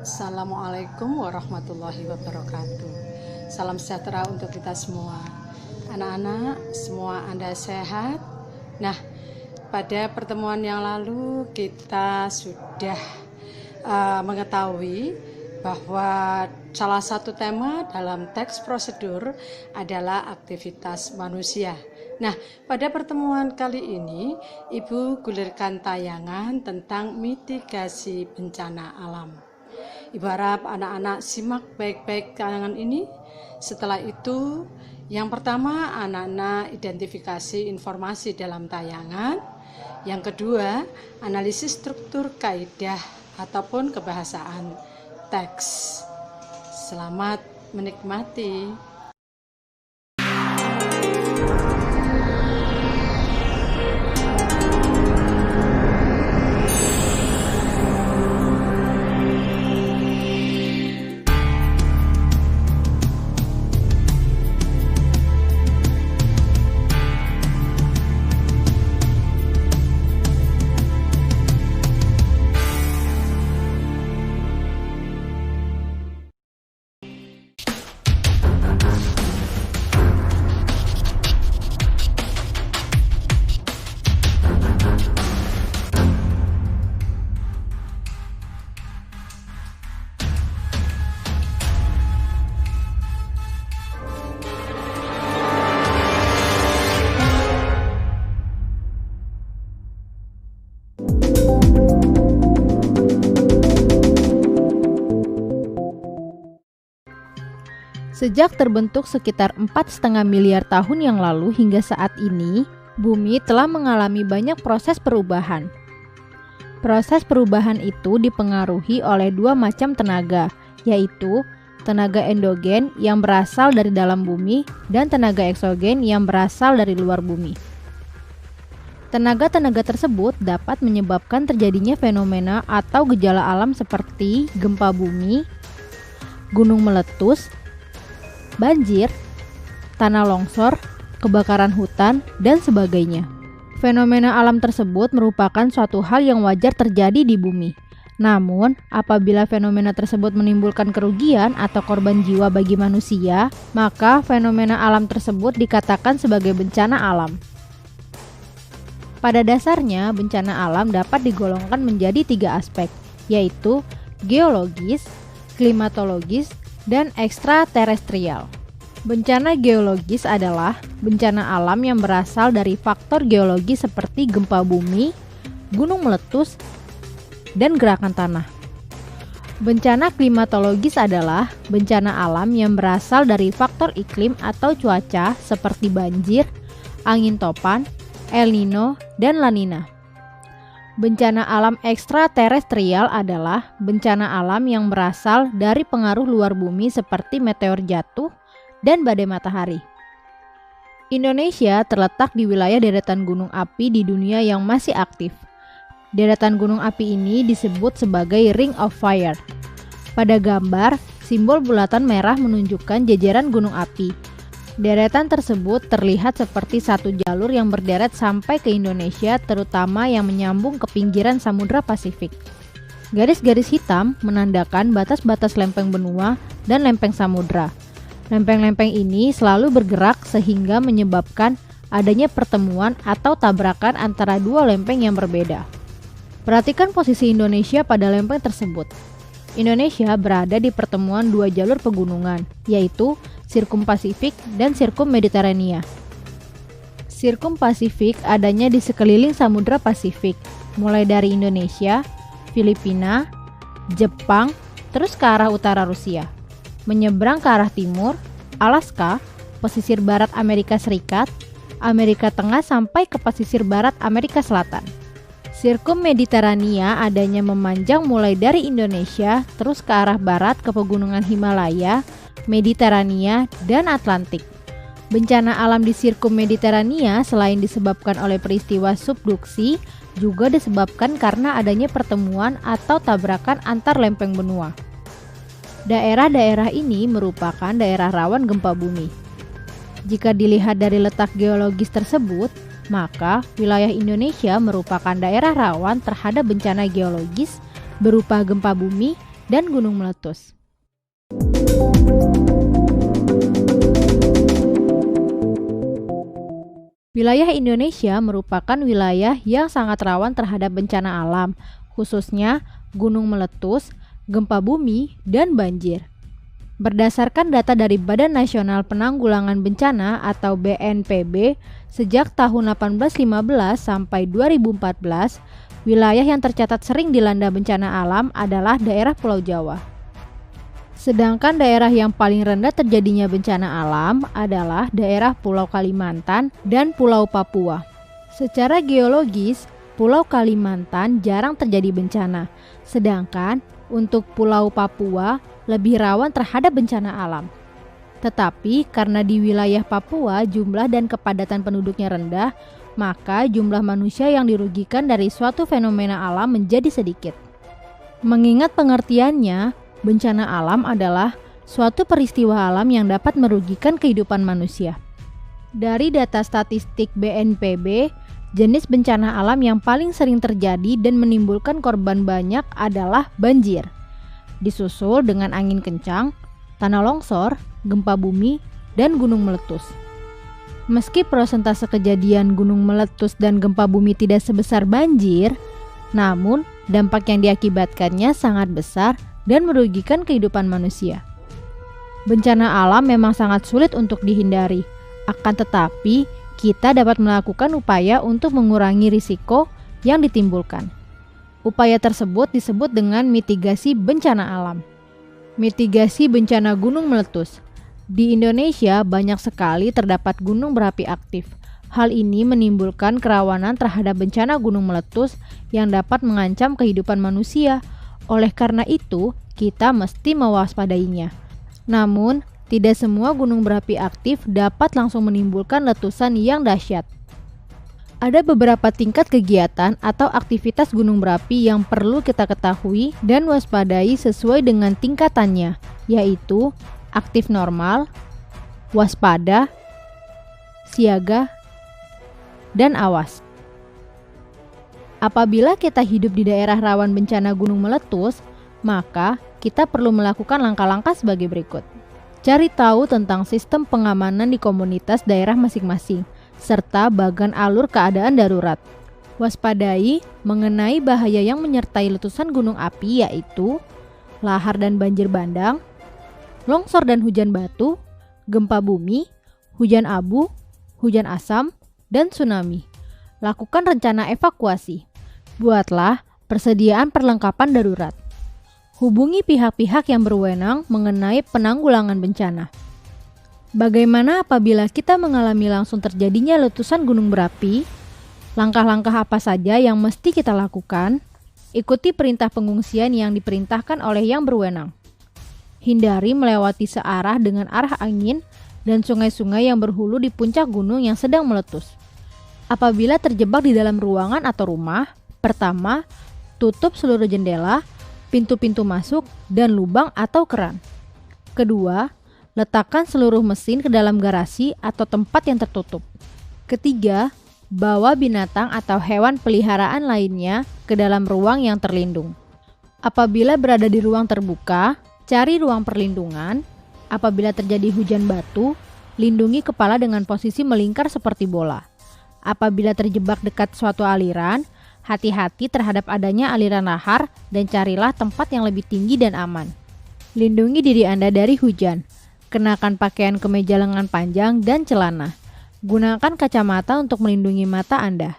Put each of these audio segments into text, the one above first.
Assalamualaikum warahmatullahi wabarakatuh. Salam sejahtera untuk kita semua. Anak-anak, semua Anda sehat? Nah, pada pertemuan yang lalu kita sudah mengetahui bahwa salah satu tema dalam teks prosedur adalah aktivitas manusia. Nah, pada pertemuan kali ini, Ibu gulirkan tayangan tentang mitigasi bencana alam. Ibu harap anak-anak simak baik-baik tayangan ini. Setelah itu, yang pertama anak-anak identifikasi informasi dalam tayangan. Yang kedua, analisis struktur kaidah ataupun kebahasaan teks. Selamat menikmati. Sejak terbentuk sekitar 4,5 miliar tahun yang lalu hingga saat ini, bumi telah mengalami banyak proses perubahan. Proses perubahan itu dipengaruhi oleh dua macam tenaga, yaitu tenaga endogen yang berasal dari dalam bumi dan tenaga eksogen yang berasal dari luar bumi. Tenaga-tenaga tersebut dapat menyebabkan terjadinya fenomena atau gejala alam seperti gempa bumi, gunung meletus, banjir, tanah longsor, kebakaran hutan, dan sebagainya. Fenomena alam tersebut merupakan suatu hal yang wajar terjadi di bumi. Namun, apabila fenomena tersebut menimbulkan kerugian atau korban jiwa bagi manusia, maka fenomena alam tersebut dikatakan sebagai bencana alam. Pada dasarnya, bencana alam dapat digolongkan menjadi 3 aspek, yaitu geologis, klimatologis, dan ekstraterestrial. Bencana geologis adalah bencana alam yang berasal dari faktor geologis seperti gempa bumi, gunung meletus, dan gerakan tanah. Bencana klimatologis adalah bencana alam yang berasal dari faktor iklim atau cuaca seperti banjir, angin topan, El Nino, dan La Nina. Bencana alam ekstraterestrial adalah bencana alam yang berasal dari pengaruh luar bumi seperti meteor jatuh dan badai matahari. Indonesia terletak di wilayah deretan gunung api di dunia yang masih aktif. Deretan gunung api ini disebut sebagai Ring of Fire. Pada gambar, simbol bulatan merah menunjukkan jajaran gunung api. Deretan tersebut terlihat seperti satu jalur yang berderet sampai ke Indonesia, terutama yang menyambung ke pinggiran Samudra Pasifik. Garis-garis hitam menandakan batas-batas lempeng benua dan lempeng samudra. Lempeng-lempeng ini selalu bergerak sehingga menyebabkan adanya pertemuan atau tabrakan antara dua lempeng yang berbeda. Perhatikan posisi Indonesia pada lempeng tersebut. Indonesia berada di pertemuan dua jalur pegunungan, yaitu Sirkum Pasifik dan Sirkum Mediterania. Sirkum Pasifik adanya di sekeliling Samudra Pasifik, mulai dari Indonesia, Filipina, Jepang, terus ke arah utara Rusia, menyeberang ke arah timur, Alaska, pesisir barat Amerika Serikat, Amerika Tengah sampai ke pesisir barat Amerika Selatan. Sirkum Mediterania adanya memanjang mulai dari Indonesia, terus ke arah barat ke pegunungan Himalaya, Mediterania, dan Atlantik. Bencana alam di Sirkum Mediterania selain disebabkan oleh peristiwa subduksi, juga disebabkan karena adanya pertemuan atau tabrakan antar lempeng benua. Daerah-daerah ini merupakan daerah rawan gempa bumi. Jika dilihat dari letak geologis tersebut, maka wilayah Indonesia merupakan daerah rawan terhadap bencana geologis berupa gempa bumi dan gunung meletus. Wilayah Indonesia merupakan wilayah yang sangat rawan terhadap bencana alam, khususnya gunung meletus, gempa bumi, dan banjir. Berdasarkan data dari Badan Nasional Penanggulangan Bencana atau BNPB, sejak tahun 1815 sampai 2014, wilayah yang tercatat sering dilanda bencana alam adalah daerah Pulau Jawa. Sedangkan daerah yang paling rendah terjadinya bencana alam adalah daerah Pulau Kalimantan dan Pulau Papua. Secara geologis, Pulau Kalimantan jarang terjadi bencana, sedangkan untuk Pulau Papua lebih rawan terhadap bencana alam. Tetapi karena di wilayah Papua jumlah dan kepadatan penduduknya rendah, maka jumlah manusia yang dirugikan dari suatu fenomena alam menjadi sedikit. Mengingat pengertiannya, bencana alam adalah suatu peristiwa alam yang dapat merugikan kehidupan manusia. Dari data statistik BNPB, jenis bencana alam yang paling sering terjadi dan menimbulkan korban banyak adalah banjir, disusul dengan angin kencang, tanah longsor, gempa bumi, dan gunung meletus. Meski persentase kejadian gunung meletus dan gempa bumi tidak sebesar banjir, namun dampak yang diakibatkannya sangat besar dan merugikan kehidupan manusia. Bencana alam memang sangat sulit untuk dihindari, akan tetapi kita dapat melakukan upaya untuk mengurangi risiko yang ditimbulkan. Upaya tersebut disebut dengan mitigasi bencana alam. Mitigasi bencana gunung meletus. Di Indonesia banyak sekali terdapat gunung berapi aktif. Hal ini menimbulkan kerawanan terhadap bencana gunung meletus yang dapat mengancam kehidupan manusia. Oleh karena itu, kita mesti mewaspadainya. Namun, tidak semua gunung berapi aktif dapat langsung menimbulkan letusan yang dahsyat. Ada beberapa tingkat kegiatan atau aktivitas gunung berapi yang perlu kita ketahui dan waspadai sesuai dengan tingkatannya, yaitu aktif normal, waspada, siaga, dan awas. Apabila kita hidup di daerah rawan bencana gunung meletus, maka kita perlu melakukan langkah-langkah sebagai berikut. Cari tahu tentang sistem pengamanan di komunitas daerah masing-masing, serta bagan alur keadaan darurat. Waspadai mengenai bahaya yang menyertai letusan gunung api, yaitu lahar dan banjir bandang, longsor dan hujan batu, gempa bumi, hujan abu, hujan asam, dan tsunami. Lakukan rencana evakuasi. Buatlah persediaan perlengkapan darurat. Hubungi pihak-pihak yang berwenang mengenai penanggulangan bencana. Bagaimana apabila kita mengalami langsung terjadinya letusan gunung berapi? Langkah-langkah apa saja yang mesti kita lakukan? Ikuti perintah pengungsian yang diperintahkan oleh yang berwenang. Hindari melewati searah dengan arah angin dan sungai-sungai yang berhulu di puncak gunung yang sedang meletus. Apabila terjebak di dalam ruangan atau rumah, pertama, tutup seluruh jendela, pintu-pintu masuk, dan lubang atau keran. Kedua, letakkan seluruh mesin ke dalam garasi atau tempat yang tertutup. Ketiga, bawa binatang atau hewan peliharaan lainnya ke dalam ruang yang terlindung. Apabila berada di ruang terbuka, cari ruang perlindungan. Apabila terjadi hujan batu, lindungi kepala dengan posisi melingkar seperti bola. Apabila terjebak dekat suatu aliran, hati-hati terhadap adanya aliran lahar dan carilah tempat yang lebih tinggi dan aman. Lindungi diri Anda dari hujan. Kenakan pakaian kemeja lengan panjang dan celana. Gunakan kacamata untuk melindungi mata Anda.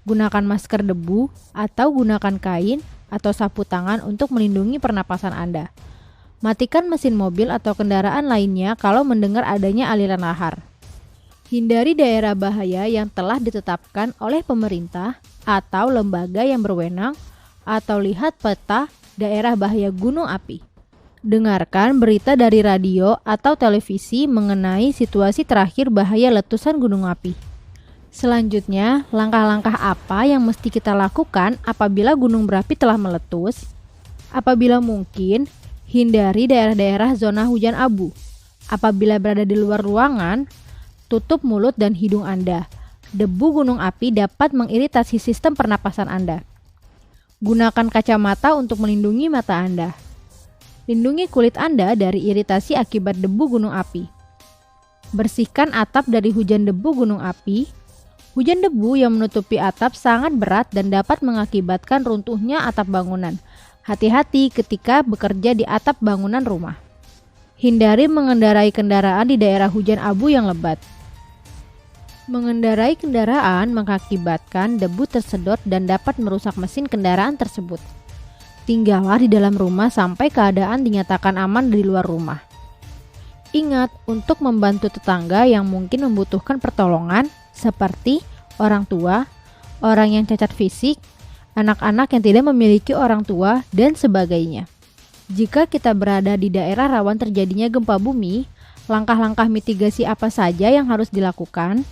Gunakan masker debu atau gunakan kain atau sapu tangan untuk melindungi pernapasan Anda. Matikan mesin mobil atau kendaraan lainnya kalau mendengar adanya aliran lahar. Hindari daerah bahaya yang telah ditetapkan oleh pemerintah atau lembaga yang berwenang, atau lihat peta daerah bahaya gunung api. Dengarkan berita dari radio atau televisi mengenai situasi terakhir bahaya letusan gunung api. Selanjutnya, langkah-langkah apa yang mesti kita lakukan apabila gunung berapi telah meletus? Apabila mungkin, hindari daerah-daerah zona hujan abu. Apabila berada di luar ruangan, tutup mulut dan hidung Anda. Debu gunung api dapat mengiritasi sistem pernapasan Anda. Gunakan kacamata untuk melindungi mata Anda. Lindungi kulit Anda dari iritasi akibat debu gunung api. Bersihkan atap dari hujan debu gunung api. Hujan debu yang menutupi atap sangat berat dan dapat mengakibatkan runtuhnya atap bangunan. Hati-hati ketika bekerja di atap bangunan rumah. Hindari mengendarai kendaraan di daerah hujan abu yang lebat. Mengendarai kendaraan mengakibatkan debu tersedot dan dapat merusak mesin kendaraan tersebut. Tinggallah di dalam rumah sampai keadaan dinyatakan aman di luar rumah. Ingat untuk membantu tetangga yang mungkin membutuhkan pertolongan seperti orang tua, orang yang cacat fisik, anak-anak yang tidak memiliki orang tua, dan sebagainya. Jika kita berada di daerah rawan terjadinya gempa bumi, langkah-langkah mitigasi apa saja yang harus dilakukan?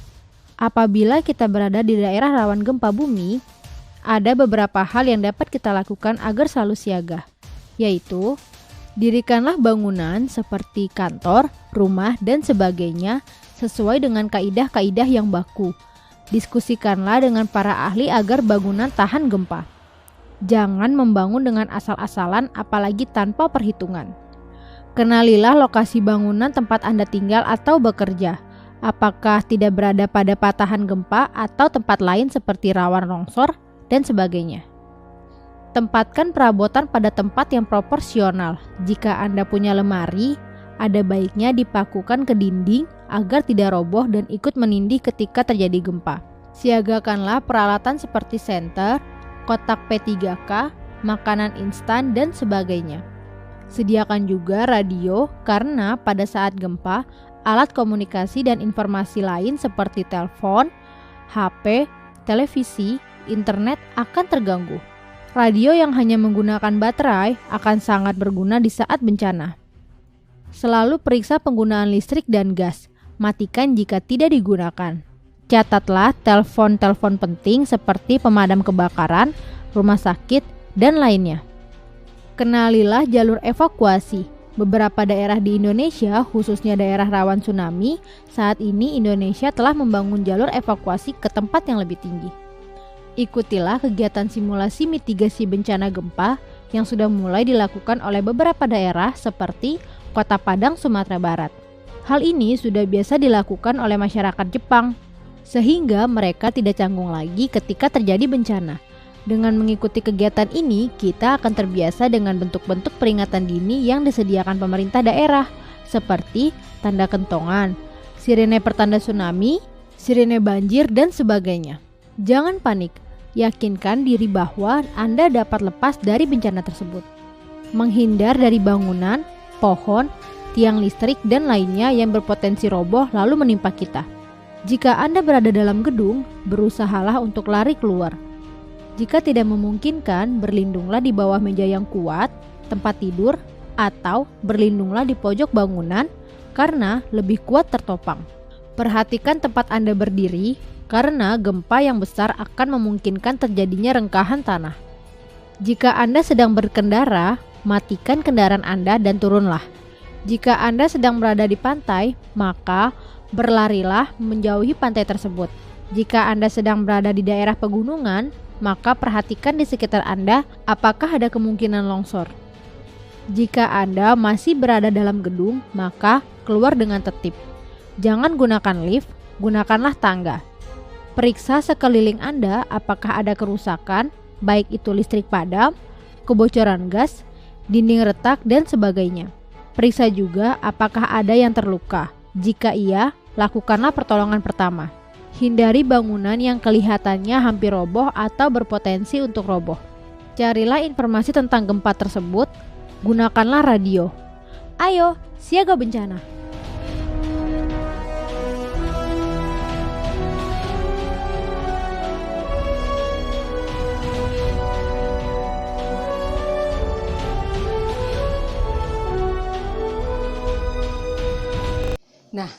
Apabila kita berada di daerah rawan gempa bumi, ada beberapa hal yang dapat kita lakukan agar selalu siaga, yaitu dirikanlah bangunan seperti kantor, rumah, dan sebagainya sesuai dengan kaidah-kaidah yang baku. Diskusikanlah dengan para ahli agar bangunan tahan gempa. Jangan membangun dengan asal-asalan apalagi tanpa perhitungan. Kenalilah lokasi bangunan tempat Anda tinggal atau bekerja. Apakah tidak berada pada patahan gempa atau tempat lain seperti rawan longsor dan sebagainya. Tempatkan perabotan pada tempat yang proporsional. Jika Anda punya lemari, ada baiknya dipakukan ke dinding agar tidak roboh dan ikut menindih ketika terjadi gempa. Siagakanlah peralatan seperti senter, kotak P3K, makanan instan, dan sebagainya. Sediakan juga radio karena pada saat gempa, alat komunikasi dan informasi lain seperti telepon, HP, televisi, internet akan terganggu. Radio yang hanya menggunakan baterai akan sangat berguna di saat bencana. Selalu periksa penggunaan listrik dan gas. Matikan jika tidak digunakan. Catatlah telepon-telepon penting seperti pemadam kebakaran, rumah sakit, dan lainnya. Kenalilah jalur evakuasi. Beberapa daerah di Indonesia, khususnya daerah rawan tsunami, saat ini Indonesia telah membangun jalur evakuasi ke tempat yang lebih tinggi. Ikutilah kegiatan simulasi mitigasi bencana gempa yang sudah mulai dilakukan oleh beberapa daerah seperti Kota Padang, Sumatera Barat. Hal ini sudah biasa dilakukan oleh masyarakat Jepang, sehingga mereka tidak canggung lagi ketika terjadi bencana. Dengan mengikuti kegiatan ini, kita akan terbiasa dengan bentuk-bentuk peringatan dini yang disediakan pemerintah daerah, seperti tanda kentongan, sirene pertanda tsunami, sirene banjir, dan sebagainya. Jangan panik, yakinkan diri bahwa Anda dapat lepas dari bencana tersebut. Menghindar dari bangunan, pohon, tiang listrik, dan lainnya yang berpotensi roboh lalu menimpa kita. Jika Anda berada dalam gedung, berusahalah untuk lari keluar. Jika tidak memungkinkan, berlindunglah di bawah meja yang kuat, tempat tidur, atau berlindunglah di pojok bangunan karena lebih kuat tertopang. Perhatikan tempat Anda berdiri karena gempa yang besar akan memungkinkan terjadinya rengkahan tanah. Jika Anda sedang berkendara, matikan kendaraan Anda dan turunlah. Jika Anda sedang berada di pantai, maka berlarilah menjauhi pantai tersebut. Jika Anda sedang berada di daerah pegunungan, maka perhatikan di sekitar Anda apakah ada kemungkinan longsor. Jika Anda masih berada dalam gedung, maka keluar dengan tertib. Jangan gunakan lift, gunakanlah tangga. Periksa sekeliling Anda apakah ada kerusakan, baik itu listrik padam, kebocoran gas, dinding retak, dan sebagainya. Periksa juga apakah ada yang terluka. Jika iya, lakukanlah pertolongan pertama. Hindari bangunan yang kelihatannya hampir roboh atau berpotensi untuk roboh. Carilah informasi tentang gempa tersebut, gunakanlah radio. Ayo, siaga bencana! Nah,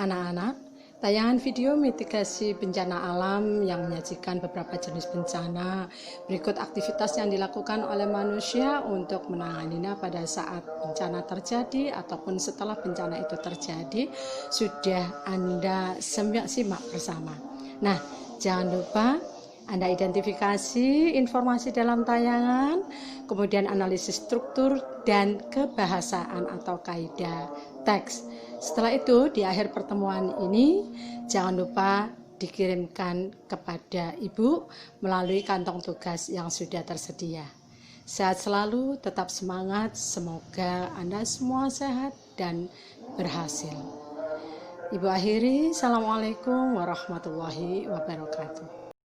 anak-anak, tayangan video mitigasi bencana alam yang menyajikan beberapa jenis bencana, berikut aktivitas yang dilakukan oleh manusia untuk menanganinya pada saat bencana terjadi ataupun setelah bencana itu terjadi, sudah Anda simak bersama. Nah, jangan lupa Anda identifikasi informasi dalam tayangan, kemudian analisis struktur dan kebahasaan atau kaidah teks. Setelah itu, di akhir pertemuan ini, jangan lupa dikirimkan kepada Ibu melalui kantong tugas yang sudah tersedia. Sehat selalu, tetap semangat, semoga Anda semua sehat dan berhasil. Ibu akhiri, Assalamualaikum warahmatullahi wabarakatuh.